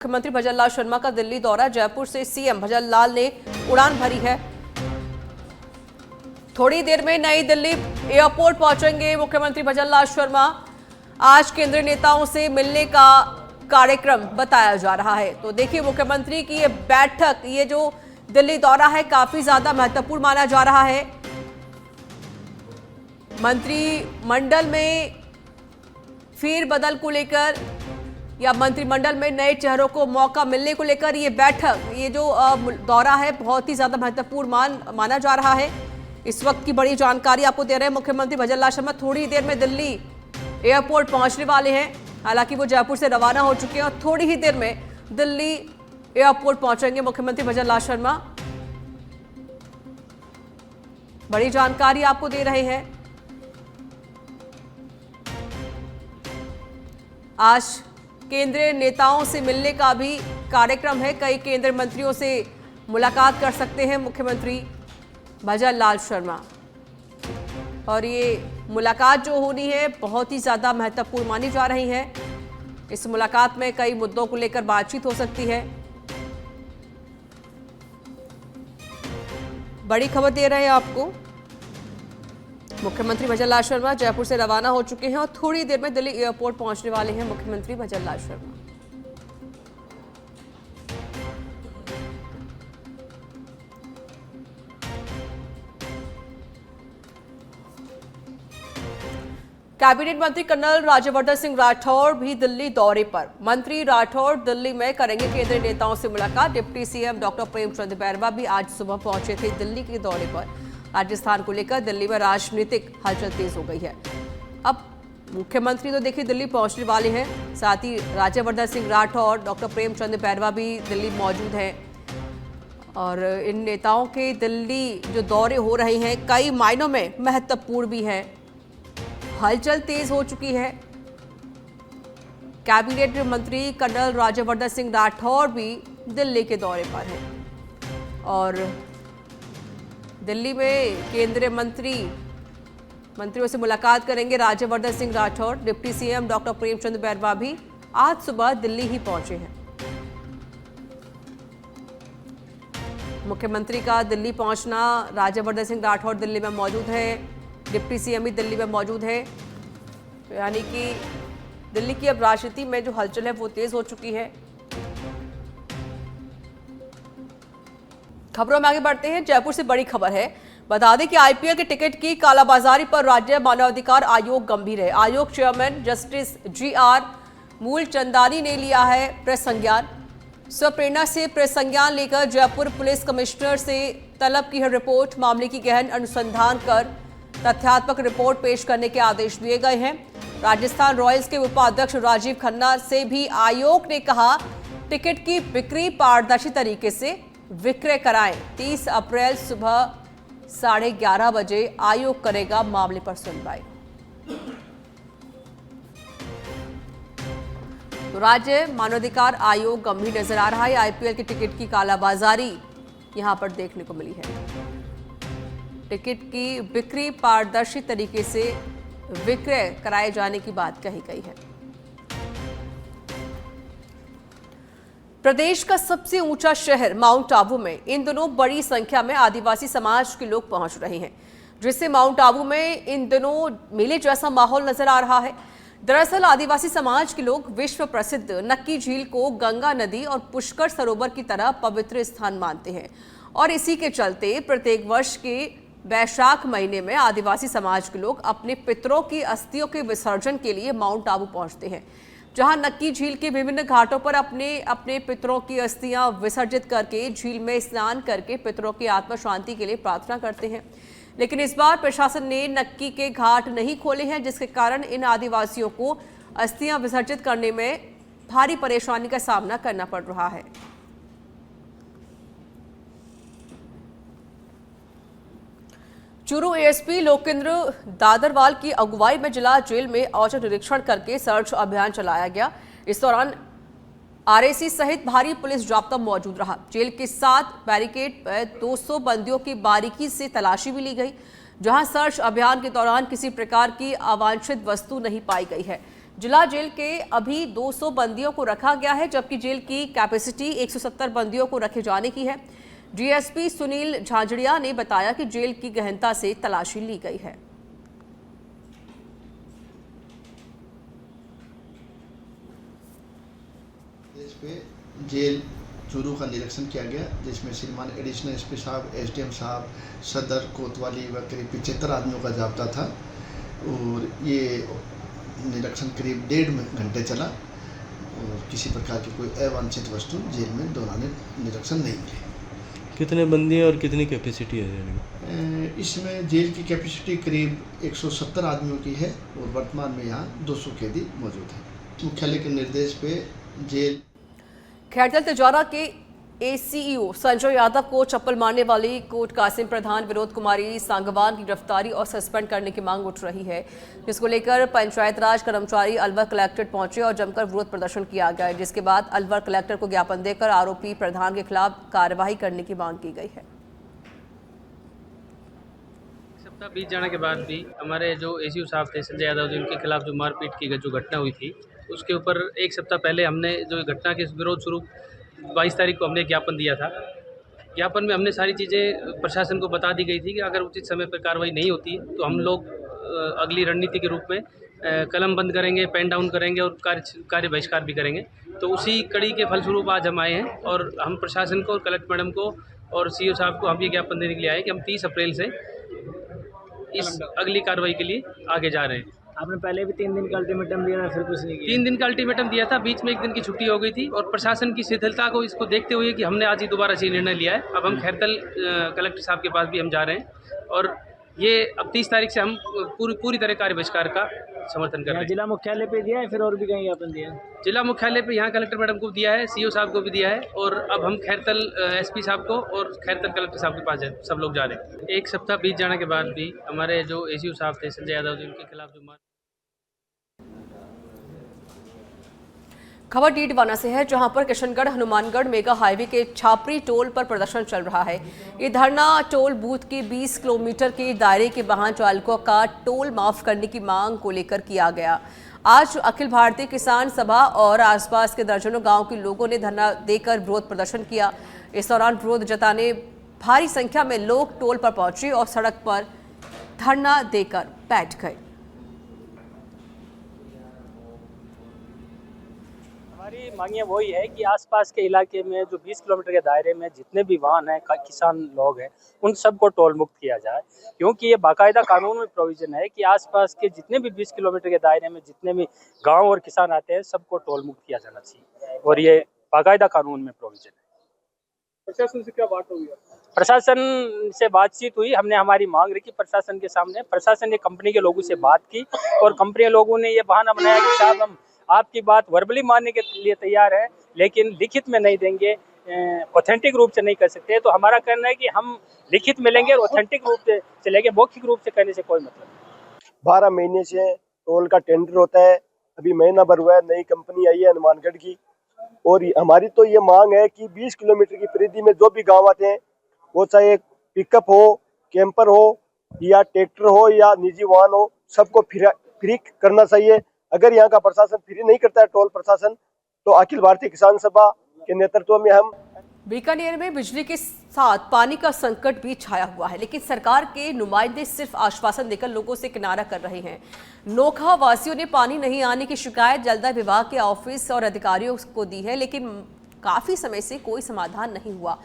मुख्यमंत्री भजनलाल शर्मा का दिल्ली दौरा। जयपुर से सीएम भजनलाल ने उड़ान भरी है। थोड़ी देर में नई दिल्ली एयरपोर्ट पहुंचेंगे मुख्यमंत्री भजनलाल शर्मा। आज केंद्रीय नेताओं से मिलने का कार्यक्रम बताया जा रहा है। तो देखिए, मुख्यमंत्री की ये बैठक, ये जो दिल्ली दौरा है, काफी ज्यादा महत्वपूर्ण माना जा रहा है। मंत्रिमंडल में फेरबदल को लेकर या मंत्रिमंडल में नए चेहरों को मौका मिलने को लेकर ये बैठक, ये जो दौरा है, बहुत ही ज्यादा महत्वपूर्ण माना जा रहा है। इस वक्त की बड़ी जानकारी आपको दे रहे हैं। मुख्यमंत्री भजनलाल शर्मा थोड़ी देर में दिल्ली एयरपोर्ट पहुंचने वाले हैं। हालांकि वो जयपुर से रवाना हो चुके हैं और थोड़ी ही देर में दिल्ली एयरपोर्ट पहुंचेंगे मुख्यमंत्री भजनलाल शर्मा। बड़ी जानकारी आपको दे रहे हैं। आज केंद्रीय नेताओं से मिलने का भी कार्यक्रम है। कई केंद्रीय मंत्रियों से मुलाकात कर सकते हैं मुख्यमंत्री भजनलाल शर्मा। और ये मुलाकात जो होनी है, बहुत ही ज़्यादा महत्वपूर्ण मानी जा रही है। इस मुलाकात में कई मुद्दों को लेकर बातचीत हो सकती है। बड़ी खबर दे रहे हैं आपको। मुख्यमंत्री भजनलाल शर्मा जयपुर से रवाना हो चुके हैं और थोड़ी देर में दिल्ली एयरपोर्ट पहुंचने वाले हैं मुख्यमंत्री भजनलाल शर्मा। कैबिनेट मंत्री कर्नल राज्यवर्धन सिंह राठौर भी दिल्ली दौरे पर। मंत्री राठौर दिल्ली में करेंगे केंद्रीय नेताओं से मुलाकात। Deputy CM doctor Premchand Bairwa भी आज सुबह पहुंचे थे दिल्ली के दौरे पर। राजस्थान को लेकर दिल्ली में राजनीतिक हलचल तेज हो गई है। अब मुख्यमंत्री तो देखिए दिल्ली पहुंचने वाले हैं, साथ ही राज्यवर्धन सिंह राठौर, डॉक्टर प्रेमचंद बैरवा भी दिल्ली मौजूद हैं। और इन नेताओं के दिल्ली जो दौरे हो रहे हैं, कई मायनों में महत्वपूर्ण भी हैं। हलचल तेज हो चुकी है। कैबिनेट मंत्री कर्नल राज्यवर्धन सिंह राठौर भी दिल्ली के दौरे पर हैं और दिल्ली में केंद्रीय मंत्रियों से मुलाकात करेंगे Rajyavardhan Singh Rathore. Deputy CM doctor Premchand Bairwa भी आज सुबह दिल्ली ही पहुंचे हैं। मुख्यमंत्री का दिल्ली पहुंचना, राज्यवर्धन सिंह राठौर दिल्ली में मौजूद है, डिप्टी सीएम भी दिल्ली में मौजूद है। तो यानी कि दिल्ली की अब राजनीति में जो हलचल है वो तेज हो चुकी है। खबरों में आगे बढ़ते हैं। जयपुर से बड़ी खबर है। बता दें कि आईपीएल के टिकट की कालाबाजारी पर राज्य मानवाधिकार आयोग गंभीर है। आयोग चेयरमैन जस्टिस जीआर मूलचंदानी ने लिया है प्रेस संज्ञान। स्वप्रेरणा से प्रेस संज्ञान लेकर जयपुर पुलिस कमिश्नर से तलब की है रिपोर्ट। मामले की गहन अनुसंधान कर तथ्यात्मक रिपोर्ट पेश करने के आदेश दिए गए हैं। राजस्थान रॉयल्स के उपाध्यक्ष राजीव खन्ना से भी आयोग ने कहा, टिकट की बिक्री पारदर्शी तरीके से विक्रय कराएं। 30 अप्रैल सुबह 11:30 बजे आयोग करेगा मामले पर सुनवाई। तो राज्य मानवाधिकार आयोग गंभीर नजर आ रहा है। आईपीएल के टिकट की कालाबाजारी यहां पर देखने को मिली है। टिकट की बिक्री पारदर्शी तरीके से विक्रय कराए जाने की बात कही गई है। प्रदेश का सबसे ऊंचा शहर माउंट आबू में इन दिनों बड़ी संख्या में आदिवासी समाज के लोग पहुंच रहे हैं, जिससे माउंट आबू में इन दिनों मेले जैसा माहौल नजर आ रहा है। दरअसल आदिवासी समाज के लोग विश्व प्रसिद्ध नक्की झील को गंगा नदी और पुष्कर सरोवर की तरह पवित्र स्थान मानते हैं और इसी के चलते प्रत्येक वर्ष के वैशाख महीने में आदिवासी समाज के लोग अपने पितरों की अस्थियों के विसर्जन के लिए माउंट आबू पहुंचते हैं, जहां नक्की झील के विभिन्न घाटों पर अपने पितरों की अस्थियां विसर्जित करके झील में स्नान करके पितरों की आत्मा शांति के लिए प्रार्थना करते हैं। लेकिन इस बार प्रशासन ने नक्की के घाट नहीं खोले हैं, जिसके कारण इन आदिवासियों को अस्थियां विसर्जित करने में भारी परेशानी का सामना करना पड़ रहा है। चूरू एएसपी लोकेंद्र दादरवाल की अगुवाई में जिला जेल में औचक निरीक्षण करके सर्च अभियान चलाया गया। इस दौरान आरएसी सहित भारी पुलिस जाब्ता मौजूद रहा। जेल के 7 बैरिकेड पर 200 बंदियों की बारीकी से तलाशी भी ली गई, जहां सर्च अभियान के दौरान किसी प्रकार की अवांछित वस्तु नहीं पाई गई है। जिला जेल के अभी 200 बंदियों को रखा गया है, जबकि जेल की कैपेसिटी 170 बंदियों को रखे जाने की है। डीएसपी सुनील झांझड़िया ने बताया कि जेल की गहनता से तलाशी ली गई है। इस पे जेल चूरू का निरीक्षण किया गया, जिसमें श्रीमान एडिशनल एसपी साहब, एसडीएम साहब, सदर कोतवाली व करीब 75 आदमियों का जाब्ता था और ये निरीक्षण करीब 1.5 घंटे चला और किसी प्रकार की कोई अवांछित वस्तु जेल में दौरान निरीक्षण नहीं मिली। कितने बंदी हैं और कितनी कैपेसिटी है जेल की? इसमें जेल की कैपेसिटी करीब 170 आदमियों की है और वर्तमान में यहाँ 200 कैदी मौजूद हैं। मुख्यालय के निर्देश पे जेल खैरतल तिजारा के एसीईओ संजय यादव को चप्पल मारने वाली कोट कासिम प्रधान विनोद कुमारी सांगवान की गिरफ्तारी और सस्पेंड करने की मांग उठ रही है, जिसको लेकर पंचायत राज कर्मचारी अलवर कलेक्ट्रेट पहुंचे और जमकर विरोध प्रदर्शन किया गया, जिसके बाद अलवर कलेक्टर को ज्ञापन देकर आरोपी प्रधान के खिलाफ कार्रवाई करने की मांग की गई है। सप्ताह बीत जाने के बाद भी हमारे जो एसीयू साहब थे संजय यादव जी, उनके खिलाफ जो मारपीट की जो घटना हुई थी, उसके ऊपर एक सप्ताह पहले हमने जो घटना के विरोध स्वरूप 22 तारीख को हमने ज्ञापन दिया था। ज्ञापन में हमने सारी चीज़ें प्रशासन को बता दी गई थी कि अगर उचित समय पर कार्रवाई नहीं होती है तो हम लोग अगली रणनीति के रूप में कलम बंद करेंगे, पेन डाउन करेंगे और कार्य बहिष्कार भी करेंगे। तो उसी कड़ी के फलस्वरूप आज हम आए हैं और हम प्रशासन को और कलेक्टर मैडम को और सीईओ साहब को हम ये ज्ञापन देने के लिए आए कि हम 30 अप्रैल से इस अगली कार्रवाई के लिए आगे जा रहे हैं। आपने पहले भी 3 दिन का अल्टीमेटम दिया था, फिर कुछ नहीं किया? 3 दिन का अल्टीमेटम दिया था, बीच में 1 दिन की छुट्टी हो गई थी और प्रशासन की शिथिलता को इसको देखते हुए कि हमने आज ही दोबारा से निर्णय लिया है। अब हम खैरतल कलेक्टर साहब के पास भी हम जा रहे हैं और ये अब 30 तारीख से हम पूरी तरह कार्य बहिष्कार का समर्थन कर रहे हैं। जिला मुख्यालय पे दिया है, फिर और भी कहीं ज्ञापन दिया है? जिला मुख्यालय पे यहाँ कलेक्टर मैडम को दिया है, सीईओ साहब को भी दिया है और अब हम खैरतल एसपी साहब को और खैरतल कलेक्टर साहब के पास सब लोग जा रहे हैं। एक सप्ताह बीत जाने के बाद भी हमारे जो एसीयू साहब थे संजय यादव जी, उनके खिलाफ जो खबर डीडवाना से है, जहां पर किशनगढ़ हनुमानगढ़ मेगा हाईवे के छापरी टोल पर प्रदर्शन चल रहा है। ये धरना टोल बूथ के 20 किलोमीटर के दायरे के वाहन चालकों का टोल माफ करने की मांग को लेकर किया गया। आज अखिल भारतीय किसान सभा और आसपास के दर्जनों गांव के लोगों ने धरना देकर विरोध प्रदर्शन किया। इस दौरान विरोध जताने भारी संख्या में लोग टोल पर पहुंचे और सड़क पर धरना देकर बैठ गए। हमारी मांग वही है कि आसपास के इलाके में जो 20 किलोमीटर के दायरे में जितने भी वाहन हैं, किसान लोग हैं, उन सबको टोल मुक्त किया जाए, क्योंकि ये बाकायदा कानून में प्रोविजन है कि आसपास के जितने भी 20 किलोमीटर के दायरे में जितने भी गांव और किसान आते हैं सबको टोल मुक्त किया जाना चाहिए और ये बाकायदा कानून में प्रोविजन है। प्रशासन से क्या बात हुई? प्रशासन से बातचीत हुई, हमने हमारी मांग रखी प्रशासन के सामने। प्रशासन ने कंपनी के लोगों से बात की और कंपनी के लोगों ने ये बहाना बनाया कि साहब हम आपकी बात वर्बली मानने के लिए तैयार है, लेकिन लिखित में नहीं देंगे, ऑथेंटिक रूप से नहीं कर सकते। तो हमारा कहना है कि हम लिखित में लेंगे और ऑथेंटिक रूप से चलेंगे, मौखिक रूप से कहने से कोई मतलब नहीं। 12 महीने से टोल का टेंडर होता है, अभी महीना भर हुआ है, नई कंपनी आई है हनुमानगढ़ की और हमारी तो ये मांग है कि 20 किलोमीटर की परिधि में जो भी गाँव आते हैं, वो चाहे पिकअप हो, कैंपर हो या ट्रैक्टर हो या निजी वाहन हो, सबको फ्री करना चाहिए। अगर यहाँ का प्रशासन फ्री नहीं करता है टोल प्रशासन, तो अखिल भारतीय किसान सभा के नेतृत्व में हम। बीकानेर में बिजली के साथ पानी का संकट भी छाया हुआ है, लेकिन सरकार के नुमाइंदे सिर्फ आश्वासन देकर लोगों से किनारा कर रहे हैं। नोखा वासियों ने पानी नहीं आने की शिकायत जलदाय विभाग के ऑफिस और अधिकारियों को दी है, लेकिन काफी समय से कोई समाधान नहीं हुआ।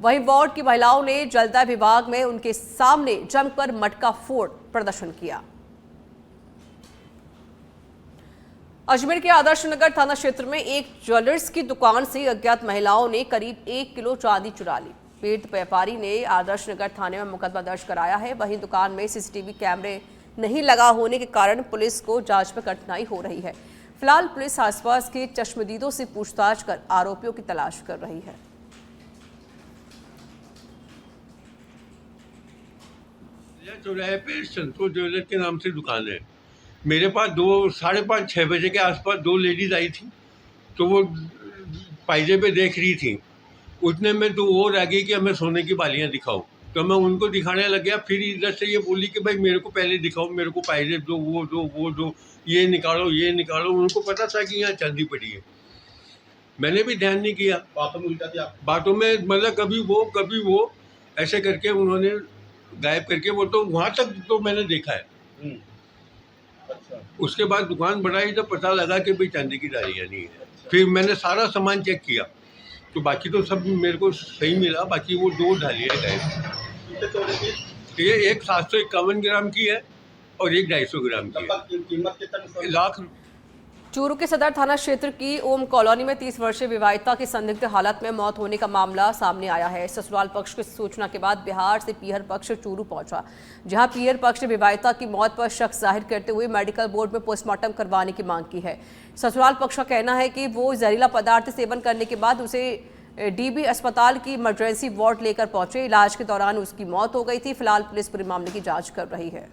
वहीं वार्ड की महिलाओं ने जलदाय विभाग में उनके सामने जमकर मटका फोड़ प्रदर्शन किया। अजमेर के आदर्श नगर थाना क्षेत्र में एक ज्वेलर्स की दुकान से अज्ञात महिलाओं ने करीब 1 किलो चांदी चुरा ली। पीड़ित व्यापारी ने आदर्श नगर थाने में मुकदमा दर्ज कराया है। वहीं दुकान में सीसीटीवी कैमरे नहीं लगा होने के कारण पुलिस को जांच में कठिनाई हो रही है। फिलहाल पुलिस आसपास के चश्मदीदों से पूछताछ कर आरोपियों की तलाश कर रही है। चौराहे पे संतोष ज्वेलर्स के नाम से दुकान है। मेरे पास 5:30-6 बजे के आसपास 2 लेडीज़ आई थी, तो वो पाइजे पे देख रही थी। उतने में तो वो रह गई कि हमें सोने की बालियाँ दिखाओ। तो मैं उनको दिखाने लग गया। फिर इधर से ये बोली कि भाई मेरे को पहले दिखाओ, मेरे को पैसे दो, वो दो, ये निकालो। उनको पता था कि यहाँ चांदी पड़ी है। मैंने भी ध्यान नहीं किया बातों में, मतलब कभी वो ऐसे करके उन्होंने गायब करके, वो तो वहाँ तक तो मैंने देखा है। उसके बाद दुकान बढ़ाई तो पता लगा कि भाई चांदी की डालियाँ नहीं है। फिर मैंने सारा सामान चेक किया तो बाकी तो सब मेरे को सही मिला, बाकी वो 2 डालियाँ गायब। ये एक 751 ग्राम की है और एक 250 ग्राम की है। कीमत कितना? लाख। चूरू के सदर थाना क्षेत्र की ओम कॉलोनी में 30 वर्षीय विवाहिता की संदिग्ध हालत में मौत होने का मामला सामने आया है। ससुराल पक्ष की सूचना के बाद बिहार से पीहर पक्ष चूरू पहुंचा, जहां पीहर पक्ष ने विवाहिता की मौत पर शक जाहिर करते हुए मेडिकल बोर्ड में पोस्टमार्टम करवाने की मांग की है। ससुराल पक्ष का कहना है कि वो जहरीला पदार्थ सेवन करने के बाद उसे डीबी अस्पताल की इमरजेंसी वार्ड लेकर पहुंचे। इलाज के दौरान उसकी मौत हो गई थी। फिलहाल पुलिस पूरे मामले की जाँच कर रही है।